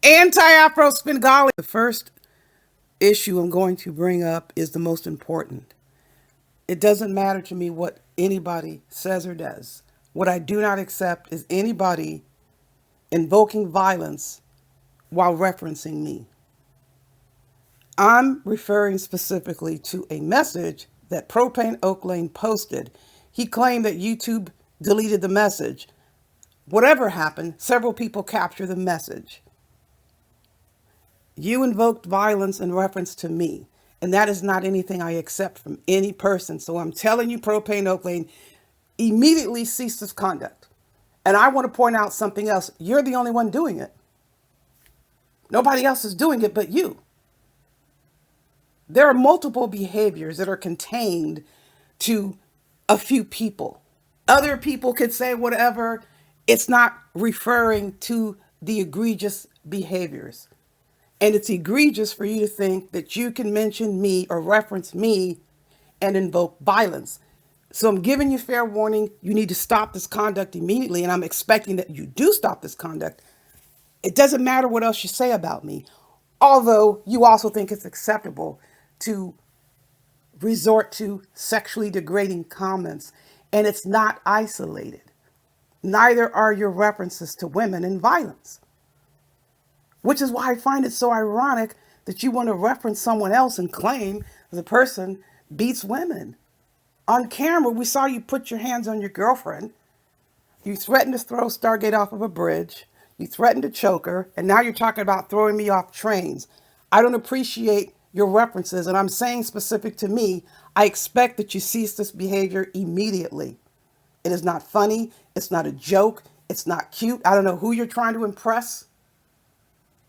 Anti-Afro Svengalis. The first issue I'm going to bring up is the most important. It doesn't matter to me what anybody says or does. What I do not accept is anybody invoking violence while referencing me. I'm referring specifically to a message that Propane Oak Lane posted. He claimed that YouTube deleted the message. Whatever happened, several people captured the message. You invoked violence in reference to me, and that is not anything I accept from any person. So I'm telling you, Propane Oak Lane, immediately cease this conduct. And I want to point out something else. You're the only one doing it. Nobody else is doing it but you. There are multiple behaviors that are contained to a few people. Other people could say whatever. It's not referring to the egregious behaviors. And it's egregious for you to think that you can mention me or reference me and invoke violence. So I'm giving you fair warning. You need to stop this conduct immediately. And I'm expecting that you do stop this conduct. It doesn't matter what else you say about me. Although you also think it's acceptable to resort to sexually degrading comments. And it's not isolated. Neither are your references to women in violence. Which is why I find it so ironic that you want to reference someone else and claim the person beats women. On camera, we saw you put your hands on your girlfriend. You threatened to throw Stargate off of a bridge. You threatened to choke her. And now you're talking about throwing me off trains. I don't appreciate your references. And I'm saying specific to me, I expect that you cease this behavior immediately. It is not funny. It's not a joke. It's not cute. I don't know who you're trying to impress.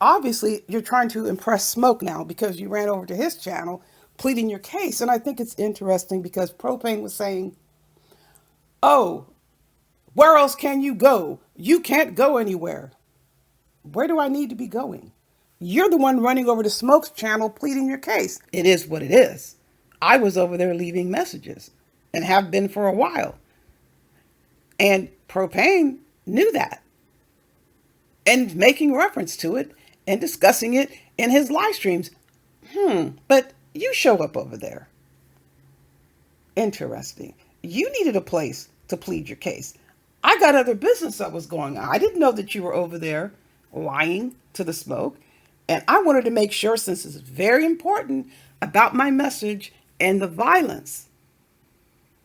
Obviously, you're trying to impress Smoke now because you ran over to his channel pleading your case. And I think it's interesting because Propane was saying, oh, where else can you go? You can't go anywhere. Where do I need to be going? You're the one running over to Smoke's channel pleading your case. It is what it is. I was over there leaving messages and have been for a while. And Propane knew that and making reference to it and discussing it in his live streams. But you show up over there. Interesting. You needed a place to plead your case. I got other business that was going on. I didn't know that you were over there lying to the Smoke. And I wanted to make sure, since it's very important about my message and the violence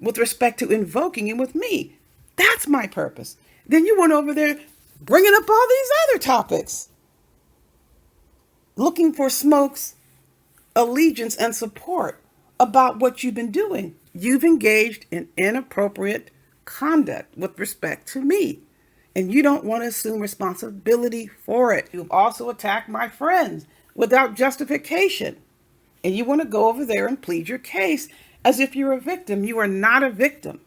with respect to invoking it with me. That's my purpose. Then you went over there bringing up all these other topics, looking for Smoke's allegiance and support about what you've been doing. You've engaged in inappropriate conduct with respect to me, and you don't want to assume responsibility for it. You've also attacked my friends without justification, and you want to go over there and plead your case as if you're a victim. You are not a victim.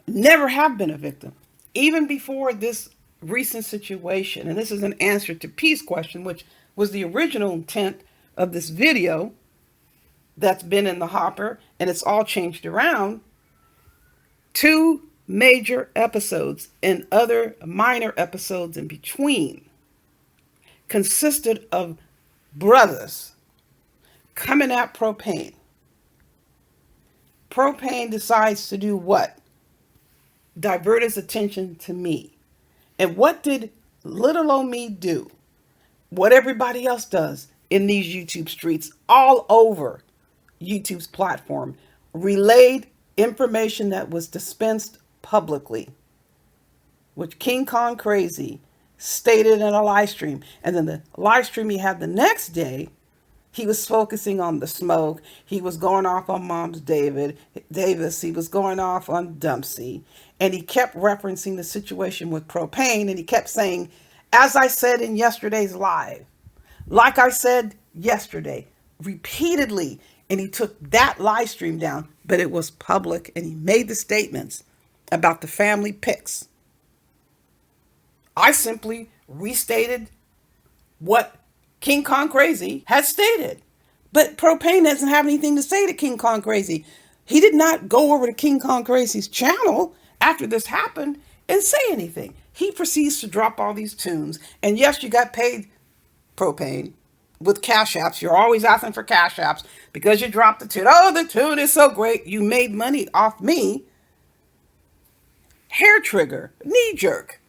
Never have been a victim. Even before this recent situation, and this is an answer to P's question, which was the original intent of this video that's been in the hopper, and it's all changed around. 2 major episodes and other minor episodes in between consisted of brothers coming at Propane. Propane decides to do what? Divert his attention to me. And what did little old me do? What everybody else does in these YouTube streets all over YouTube's platform. Relayed information that was dispensed publicly, which King Kong Crazy stated in a live stream. And then the live stream he had the next day, he was focusing on the Smoke. He was going off on Mom's Davis. He was going off on Dumpsy. And he kept referencing the situation with Propane. And he kept saying, as I said in yesterday's live, like I said yesterday, repeatedly. And he took that live stream down, but it was public. And he made the statements about the family pics. I simply restated what King Kong Crazy had stated. But Propane doesn't have anything to say to King Kong Crazy. He did not go over to King Kong Crazy's channel after this happened and say anything. He proceeds to drop all these tunes. And yes, you got paid propane with cash apps. You're always asking for cash apps because you dropped the tune. Oh, the tune is so great. You made money off me. Hair trigger, knee jerk.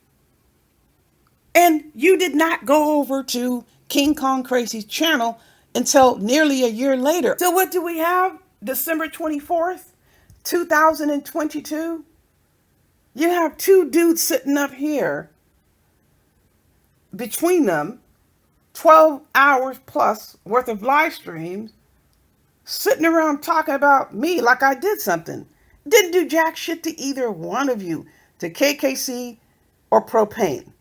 And you did not go over to King Kong Crazy's channel until nearly a year later. So what do we have? December 24th, 2022. You have two dudes sitting up here, between them, 12 hours plus worth of live streams, sitting around talking about me like I did something. Didn't do jack shit to either one of you, to KKC or Propane.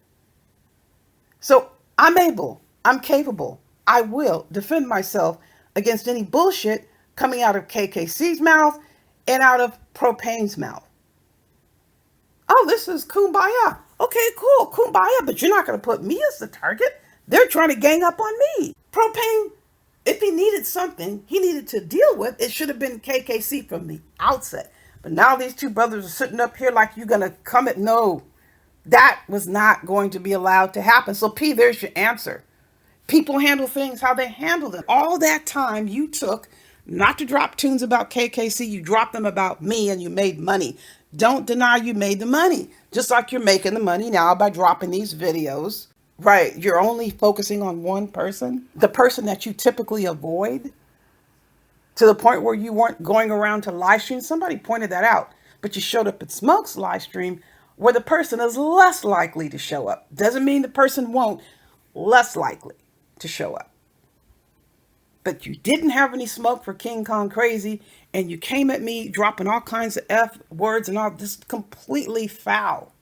So I'm capable, I will defend myself against any bullshit coming out of KKC's mouth and out of Propane's mouth. Oh, this is kumbaya. Okay, cool, kumbaya, but you're not going to put me as the target. They're trying to gang up on me. Propane, if he needed something he needed to deal with, it should have been KKC from the outset. But now these two brothers are sitting up here like you're going to come at no. That was not going to be allowed to happen. So P, there's your answer. People handle things how they handle them. All that time you took not to drop tunes about KKC, you dropped them about me and you made money. Don't deny you made the money. Just like you're making the money now by dropping these videos. Right, you're only focusing on one person, the person that you typically avoid, to the point where you weren't going around to live stream. Somebody pointed that out, but you showed up at Smoke's live stream where the person is less likely to show up. Doesn't mean the person won't, less likely to show up. But you didn't have any smoke for King Kong Crazy, and you came at me dropping all kinds of F words and all this, completely foul.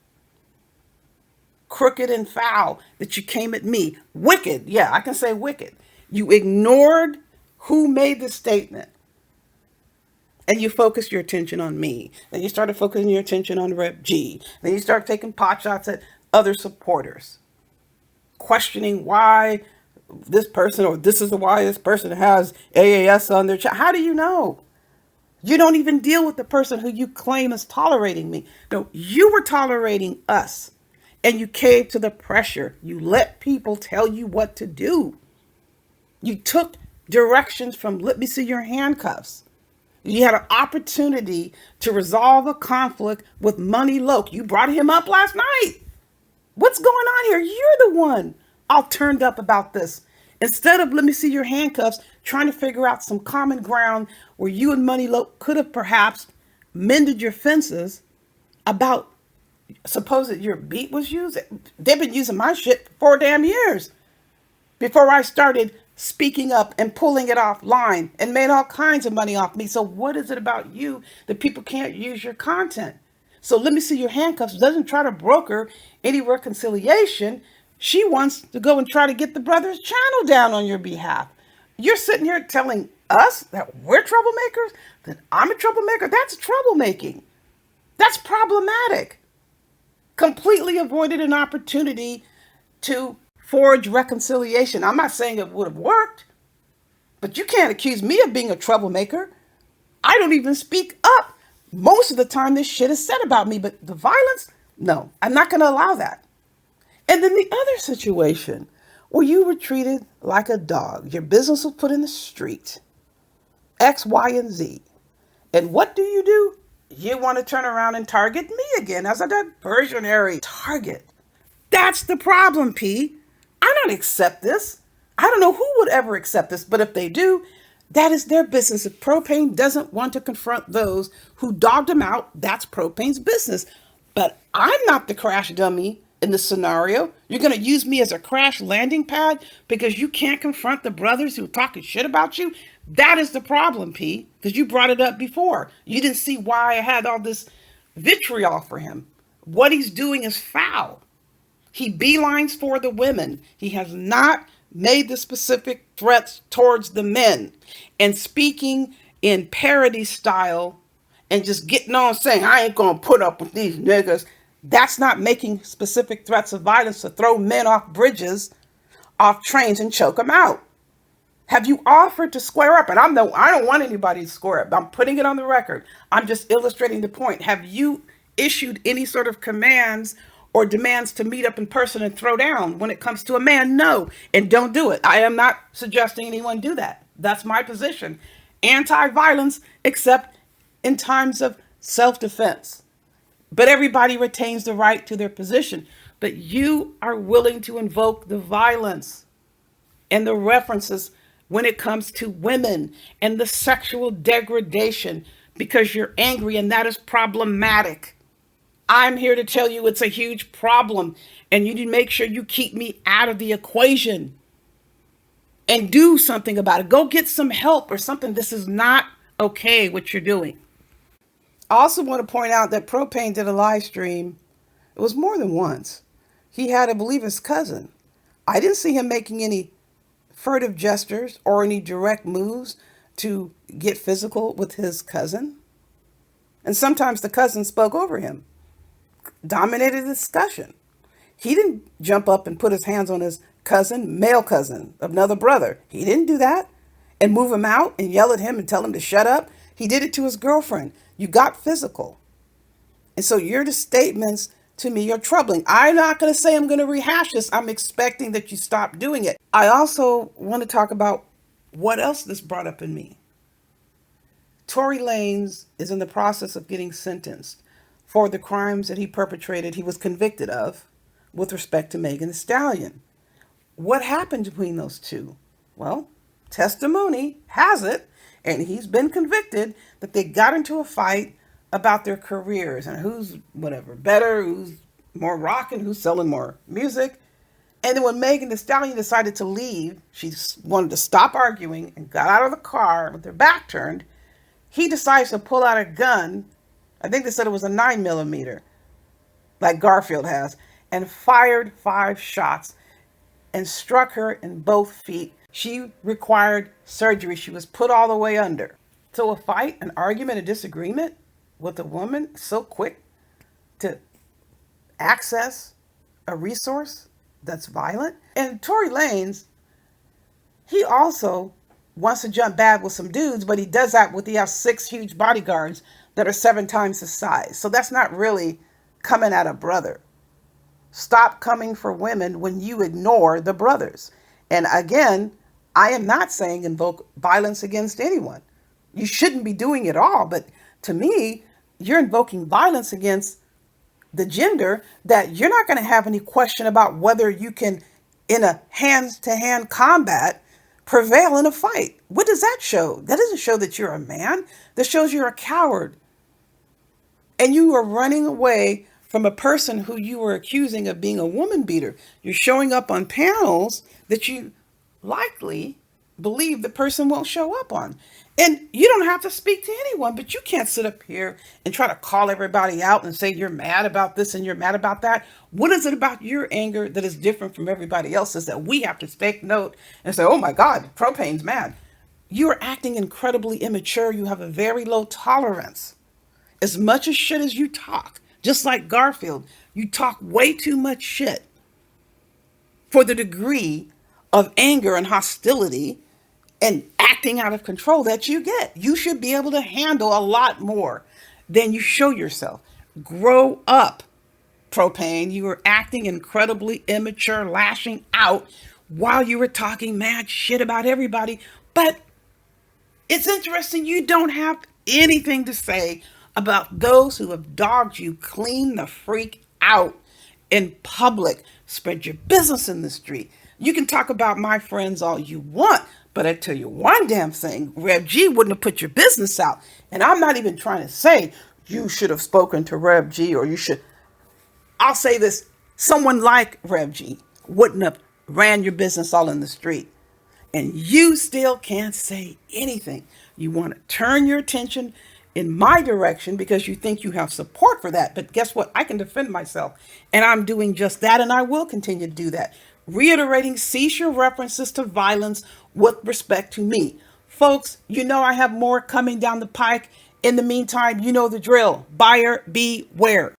Crooked and foul that you came at me. Wicked. Yeah, I can say wicked. You ignored who made the statement. And you focused your attention on me. Then you started focusing your attention on Rep G. Then you start taking pot shots at other supporters, questioning why this person, or this is why this person has AAS on their chat. How do you know? You don't even deal with the person who you claim is tolerating me. No, you were tolerating us. And you caved to the pressure. You let people tell you what to do. You took directions from let me see your handcuffs. You had an opportunity to resolve a conflict with Money Loke. You brought him up last night. What's going on here? You're the one all turned up about this. Instead of let me see your handcuffs, trying to figure out some common ground where you and Money Loke could have perhaps mended your fences about suppose that your beat was used. They've been using my shit for 4 damn years before I started speaking up and pulling it offline and made all kinds of money off me. So what is it about you that people can't use your content? So let me see your handcuffs doesn't try to broker any reconciliation. She wants to go and try to get the brother's channel down on your behalf. You're sitting here telling us that we're troublemakers, that I'm a troublemaker. That's troublemaking. That's problematic. Completely avoided an opportunity to forge reconciliation. I'm not saying it would have worked, but you can't accuse me of being a troublemaker. I don't even speak up. Most of the time this shit is said about me, but the violence, no, I'm not going to allow that. And then the other situation where you were treated like a dog, your business was put in the street, X, Y, and Z. And what do? You want to turn around and target me again as a diversionary target. That's the problem, P. I don't accept this. I don't know who would ever accept this, but if they do, that is their business. If Propane doesn't want to confront those who dogged him out, that's Propane's business. But I'm not the crash dummy in this scenario. You're going to use me as a crash landing pad because you can't confront the brothers who are talking shit about you? That is the problem, P, because you brought it up before. You didn't see why I had all this vitriol for him. What he's doing is foul. He beelines for the women. He has not made the specific threats towards the men. And speaking in parody style and just getting on saying, I ain't going to put up with these niggas. That's not making specific threats of violence to throw men off bridges, off trains, and choke them out. Have you offered to square up? And I don't want anybody to square up. I'm putting it on the record. I'm just illustrating the point. Have you issued any sort of commands or demands to meet up in person and throw down. When it comes to a man, no, and don't do it. I am not suggesting anyone do that. That's my position. Anti-violence, except in times of self-defense. But everybody retains the right to their position. But you are willing to invoke the violence and the references when it comes to women and the sexual degradation because you're angry, and that is problematic. I'm here to tell you it's a huge problem, and you need to make sure you keep me out of the equation and do something about it. Go get some help or something. This is not okay what you're doing. I also want to point out that Propane did a live stream. It was more than once. He had, I believe, his cousin. I didn't see him making any furtive gestures or any direct moves to get physical with his cousin. And sometimes the cousin spoke over him, dominated the discussion. He didn't jump up and put his hands on his cousin, male cousin, another brother. He didn't do that and move him out and yell at him and tell him to shut up. He did it to his girlfriend. You got physical. And so your statements to me are troubling. I'm not going to say I'm going to rehash this. I'm expecting that you stop doing it. I also want to talk about what else this brought up in me. Tory Lanez is in the process of getting sentenced for the crimes that he perpetrated, he was convicted of, with respect to Megan Thee Stallion. What happened between those two? Well, testimony has it, and he's been convicted, that they got into a fight about their careers and who's whatever better, who's more rocking, who's selling more music. And then when Megan Thee Stallion decided to leave, she wanted to stop arguing and got out of the car with her back turned. He decides to pull out a gun. I think they said it was a 9mm, like Garfield has, and fired 5 shots and struck her in both feet. She required surgery. She was put all the way under. So a fight, an argument, a disagreement with a woman so quick to access a resource that's violent. And Tory Lanez, he also wants to jump bad with some dudes, but he does that with, he has 6 huge bodyguards that are 7 times his size. So that's not really coming at a brother. Stop coming for women when you ignore the brothers. And again, I am not saying invoke violence against anyone. You shouldn't be doing it all. But to me, you're invoking violence against the gender that you're not going to have any question about whether you can, in a hand-to-hand combat, prevail in a fight. What does that show? That doesn't show that you're a man. That shows you're a coward. And you are running away from a person who you were accusing of being a woman beater. You're showing up on panels that you likely believe the person won't show up on. And you don't have to speak to anyone, but you can't sit up here and try to call everybody out and say you're mad about this and you're mad about that. What is it about your anger that is different from everybody else's that we have to take note and say, oh my God, Propane's mad? You are acting incredibly immature. You have a very low tolerance. As much as shit as you talk, just like Garfield, you talk way too much shit for the degree of anger and hostility and acting out of control that you get. You should be able to handle a lot more than you show yourself. Grow up, Propane. You were acting incredibly immature, lashing out while you were talking mad shit about everybody. But it's interesting, you don't have anything to say about those who have dogged you clean the freak out in public. Spread your business in the street. You can talk about my friends all you want, but I tell you one damn thing, Rev G wouldn't have put your business out. And I'm not even trying to say you should have spoken to Rev G or you should. I'll say this, someone like Rev G wouldn't have ran your business all in the street. And you still can't say anything. You want to turn your attention in my direction because you think you have support for that. But guess what? I can defend myself. And I'm doing just that. And I will continue to do that. Reiterating, cease your references to violence with respect to me. Folks, you know I have more coming down the pike. In the meantime, you know the drill. Buyer beware.